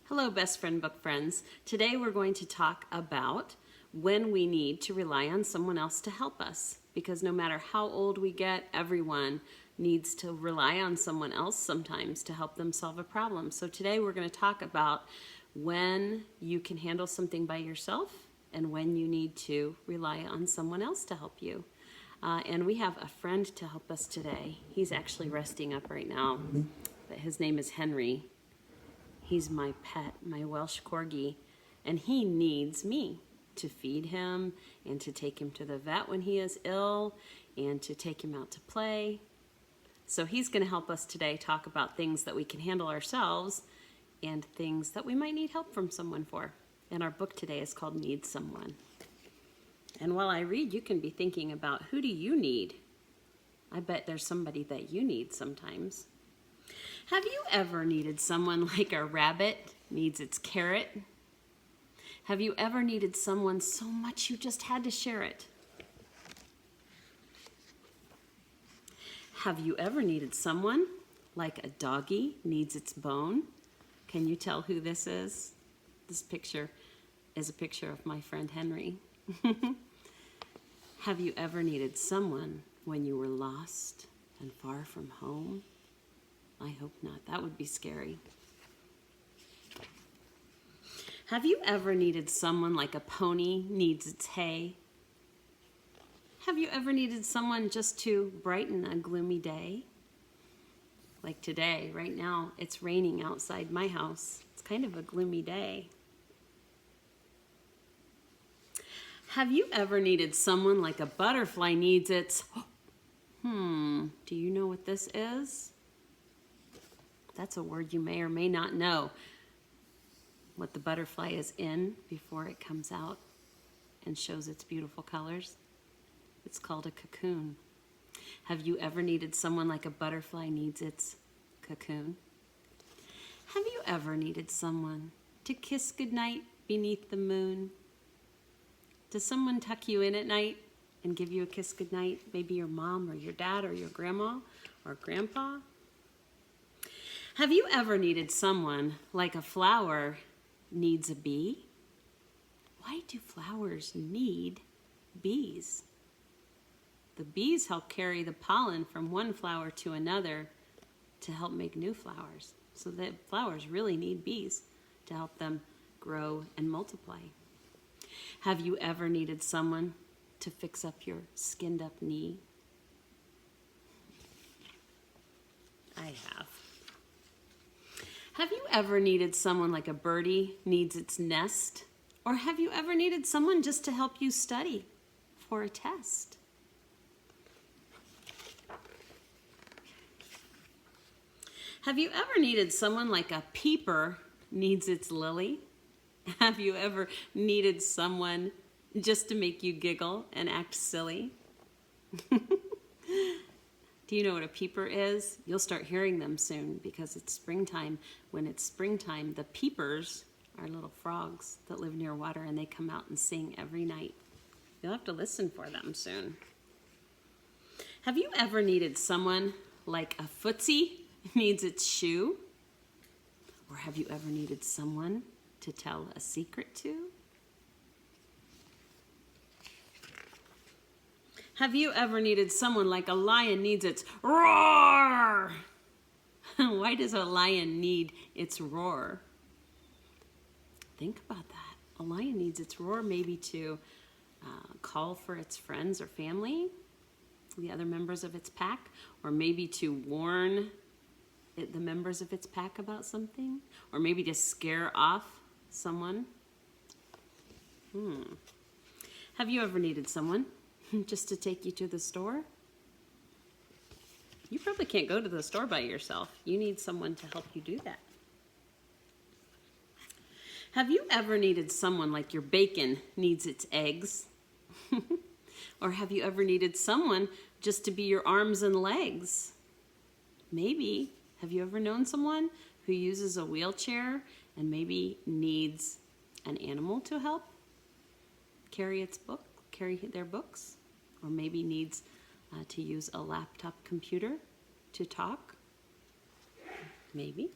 Hello, best friend book friends. Today we're going to talk about when we need to rely on someone else to help us. Because no matter how old we get, everyone needs to rely on someone else sometimes to help them solve a problem. So today we're going to talk about when you can handle something by yourself and when you need to rely on someone else to help you. And we have a friend to help us today. He's actually resting up right now, but his name is Henry. He's my pet, my Welsh Corgi, and he needs me to feed him and to take him to the vet when he is ill and to take him out to play. So he's going to help us today talk about things that we can handle ourselves and things that we might need help from someone for. And our book today is called Need Someone. And while I read, you can be thinking about, who do you need? I bet there's somebody that you need sometimes. Have you ever needed someone like a rabbit needs its carrot? Have you ever needed someone so much you just had to share it? Have you ever needed someone like a doggy needs its bone? Can you tell who this is? This picture is a picture of my friend Henry. Have you ever needed someone when you were lost and far from home? I hope not. That would be scary. Have you ever needed someone like a pony needs its hay? Have you ever needed someone just to brighten a gloomy day? Like today, right now, it's raining outside my house. It's kind of a gloomy day. Have you ever needed someone like a butterfly needs its... Do you know what this is? That's a word you may or may not know. What the butterfly is in before it comes out and shows its beautiful colors. It's called a cocoon. Have you ever needed someone like a butterfly needs its cocoon? Have you ever needed someone to kiss goodnight beneath the moon? Does someone tuck you in at night and give you a kiss goodnight? Maybe your mom or your dad or your grandma or grandpa? Have you ever needed someone like a flower needs a bee? Why do flowers need bees? The bees help carry the pollen from one flower to another to help make new flowers. So that flowers really need bees to help them grow and multiply. Have you ever needed someone to fix up your skinned up knee? I have. Have you ever needed someone like a birdie needs its nest? Or have you ever needed someone just to help you study for a test? Have you ever needed someone like a peeper needs its lily? Have you ever needed someone just to make you giggle and act silly? Do you know what a peeper is? You'll start hearing them soon because it's springtime. When it's springtime, the peepers are little frogs that live near water and they come out and sing every night. You'll have to listen for them soon. Have you ever needed someone like a footsie needs its shoe? Or have you ever needed someone to tell a secret to? Have you ever needed someone like a lion needs its roar? Why does a lion need its roar? Think about that. A lion needs its roar maybe to call for its friends or family, the other members of its pack, or maybe to warn the members of its pack about something, or maybe to scare off someone. Have you ever needed someone just to take you to the store? You probably can't go to the store by yourself. You need someone to help you do that. Have you ever needed someone like your bacon needs its eggs? Or have you ever needed someone just to be your arms and legs? Maybe. Have you ever known someone who uses a wheelchair and maybe needs an animal to help carry their books? Or maybe needs to use a laptop computer to talk? Maybe.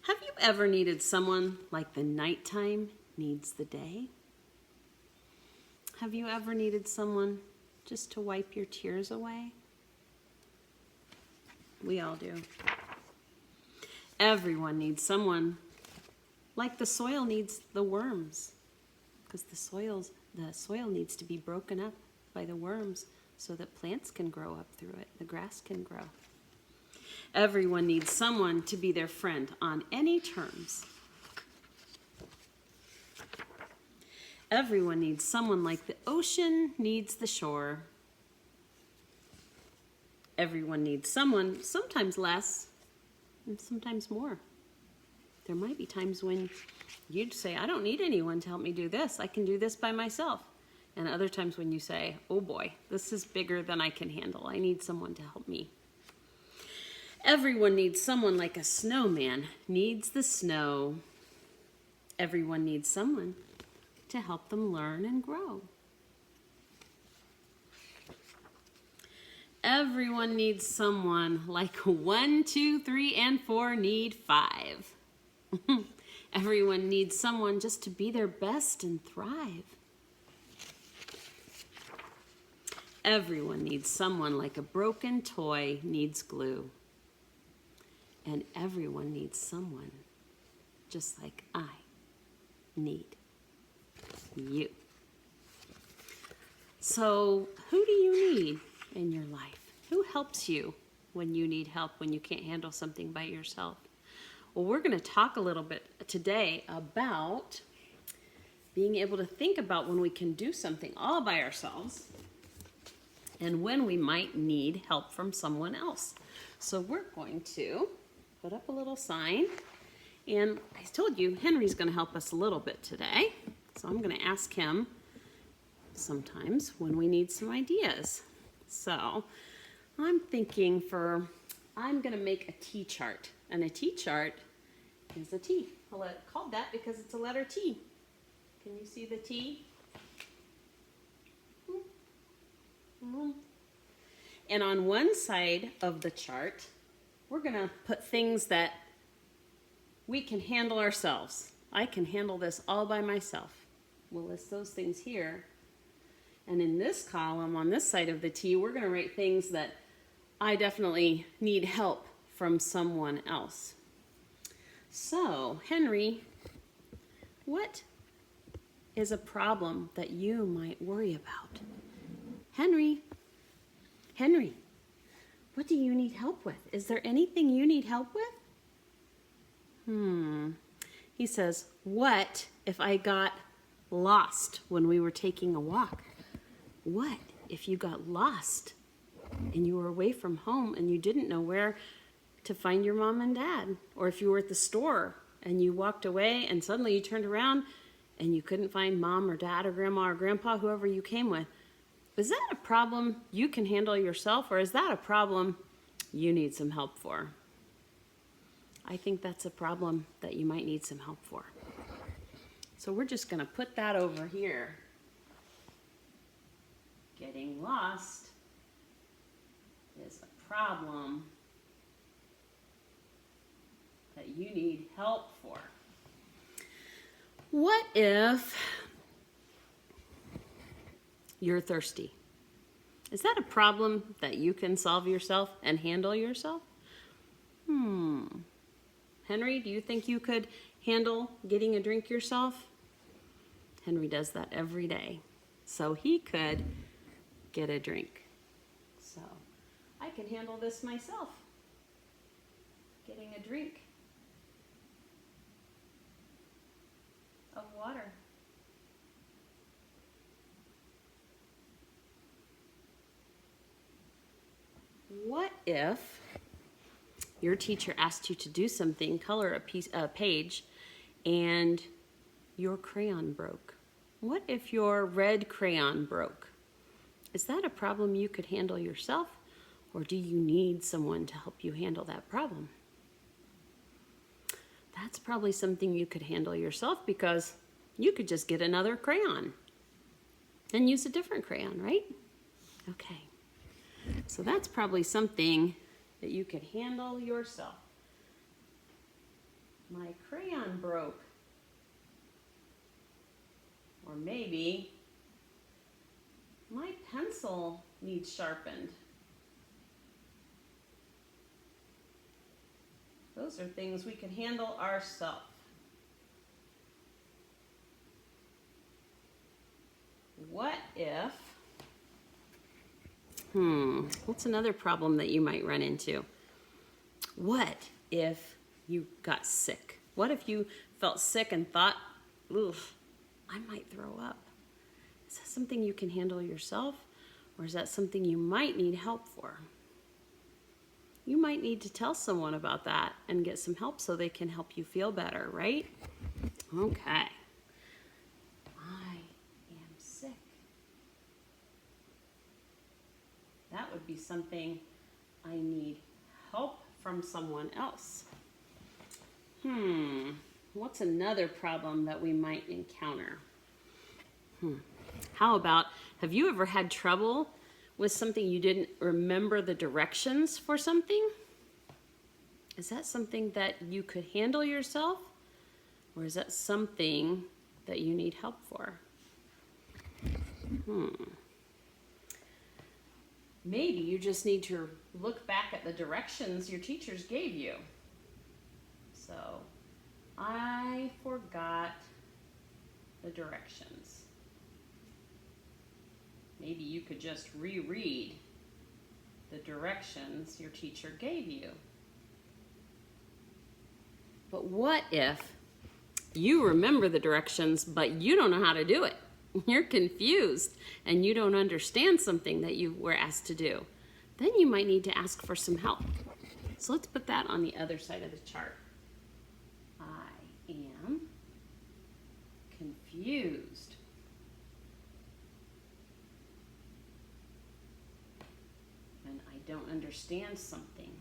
Have ever needed someone like the nighttime needs the day? Have you ever needed someone just to wipe your tears away? We all do. Everyone needs someone like the soil needs the worms, because the soil needs to be broken up by the worms so that plants can grow up through it, the grass can grow. Everyone needs someone to be their friend on any terms. Everyone needs someone like the ocean needs the shore. Everyone needs someone, sometimes less and sometimes more. There might be times when you'd say, I don't need anyone to help me do this. I can do this by myself. And other times when you say, oh boy, this is bigger than I can handle. I need someone to help me. Everyone needs someone like a snowman needs the snow. Everyone needs someone to help them learn and grow. Everyone needs someone like 1, 2, 3, and 4 need 5. Everyone needs someone just to be their best and thrive. Everyone needs someone like a broken toy needs glue. And everyone needs someone just like I need you. So, who do you need in your life? Who helps you when you need help, when you can't handle something by yourself? Well, we're going to talk a little bit today about being able to think about when we can do something all by ourselves and when we might need help from someone else. So we're going to put up a little sign, and I told you Henry's going to help us a little bit today. So I'm going to ask him sometimes when we need some ideas. So I'm thinking I'm going to make a T chart. And a T chart is a T. I called that because it's a letter T. Can you see the T? Mm-hmm. And on one side of the chart, we're going to put things that we can handle ourselves. I can handle this all by myself. We'll list those things here. And in this column, on this side of the T, we're going to write things that I definitely need help from someone else. So, Henry, what is a problem that you might worry about? Henry, what do you need help with? Is there anything you need help with? He says, what if I got lost when we were taking a walk? What if you got lost and you were away from home and you didn't know where to find your mom and dad? Or if you were at the store and you walked away and suddenly you turned around and you couldn't find mom or dad or grandma or grandpa, whoever you came with. Is that a problem you can handle yourself, or is that a problem you need some help for? I think that's a problem that you might need some help for. So we're just going to put that over here. Getting lost is a problem that you need help for. What if you're thirsty? Is that a problem that you can solve yourself and handle yourself? Henry, do you think you could handle getting a drink yourself? Henry does that every day. So he could get a drink. So I can handle this myself. Getting a drink of water. What if your teacher asked you to do something, color a page, and your crayon broke? What if your red crayon broke? Is that a problem you could handle yourself, or do you need someone to help you handle that problem? That's probably something you could handle yourself, because you could just get another crayon and use a different crayon, right? Okay. So that's probably something that you could handle yourself. My crayon broke. Or maybe my pencil needs sharpened. Those are things we can handle ourselves. What if, what's another problem that you might run into? What if you got sick? What if you felt sick and thought, oof, I might throw up? Is that something you can handle yourself, or is that something you might need help for? You might need to tell someone about that and get some help so they can help you feel better, right? Okay. I am sick. That would be something I need help from someone else. What's another problem that we might encounter? How about, have you ever had trouble with something you didn't remember the directions for something? Is that something that you could handle yourself? Or is that something that you need help for? Maybe you just need to look back at the directions your teachers gave you. So, I forgot the directions. Maybe you could just reread the directions your teacher gave you. But what if you remember the directions, but you don't know how to do it? You're confused and you don't understand something that you were asked to do. Then you might need to ask for some help. So let's put that on the other side of the chart. I am confused. When I don't understand something.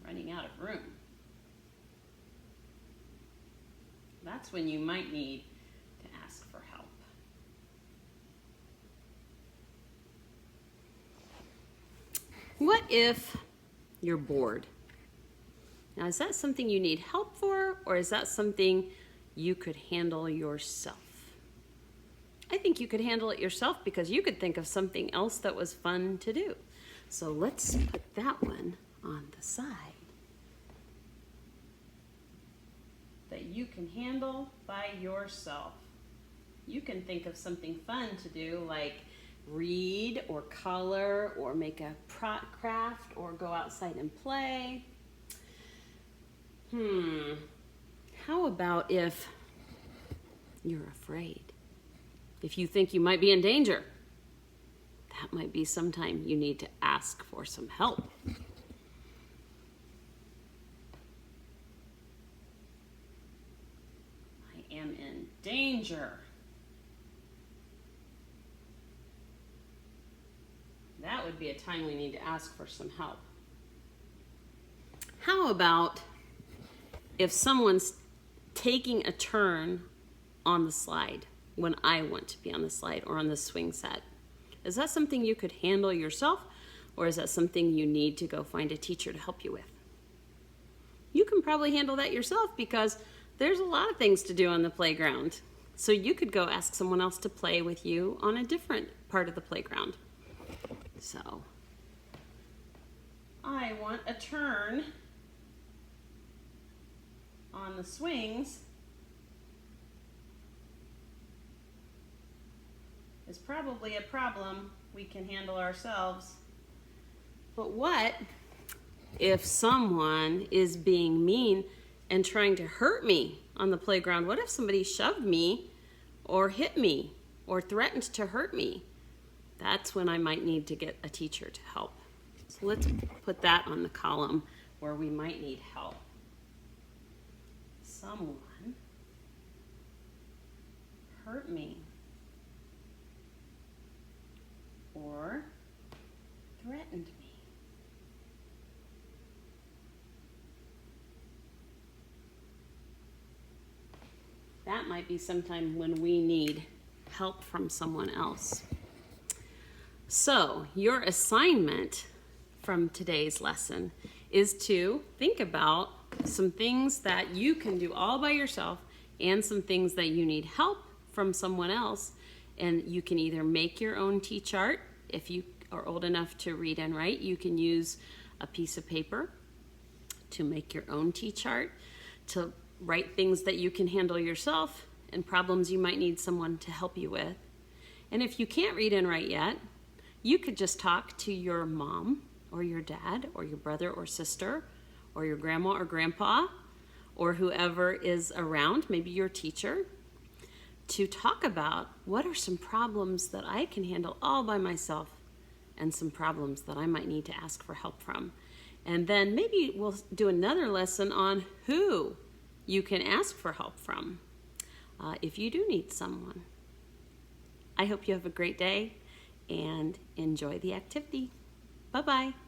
Running out of room. That's when you might need to ask for help. What if you're bored? Now, is that something you need help for, or is that something you could handle yourself? I think you could handle it yourself because you could think of something else that was fun to do. So let's put that one on the side that you can handle by yourself. You can think of something fun to do, like read or color or make a craft or go outside and play. How about if you're afraid? If you think you might be in danger, that might be sometime you need to ask for some help. I am in danger. That would be a time we need to ask for some help. How about if someone's taking a turn on the slide when I want to be on the slide or on the swing set? Is that something you could handle yourself, or is that something you need to go find a teacher to help you with? You can probably handle that yourself because there's a lot of things to do on the playground. So you could go ask someone else to play with you on a different part of the playground. So, I want a turn on the swings. Is probably a problem we can handle ourselves. But what if someone is being mean and trying to hurt me on the playground? What if somebody shoved me or hit me or threatened to hurt me? That's when I might need to get a teacher to help. So let's put that on the column where we might need help. Someone hurt me or threatened me. That might be sometime when we need help from someone else. So your assignment from today's lesson is to think about some things that you can do all by yourself and some things that you need help from someone else. And you can either make your own T-chart. If you are old enough to read and write, you can use a piece of paper to make your own T-chart, to write things that you can handle yourself and problems you might need someone to help you with. And if you can't read and write yet, you could just talk to your mom or your dad or your brother or sister or your grandma or grandpa or whoever is around, maybe your teacher, to talk about what are some problems that I can handle all by myself and some problems that I might need to ask for help from. And then maybe we'll do another lesson on who you can ask for help from if you do need someone. I hope you have a great day and enjoy the activity. Bye-bye.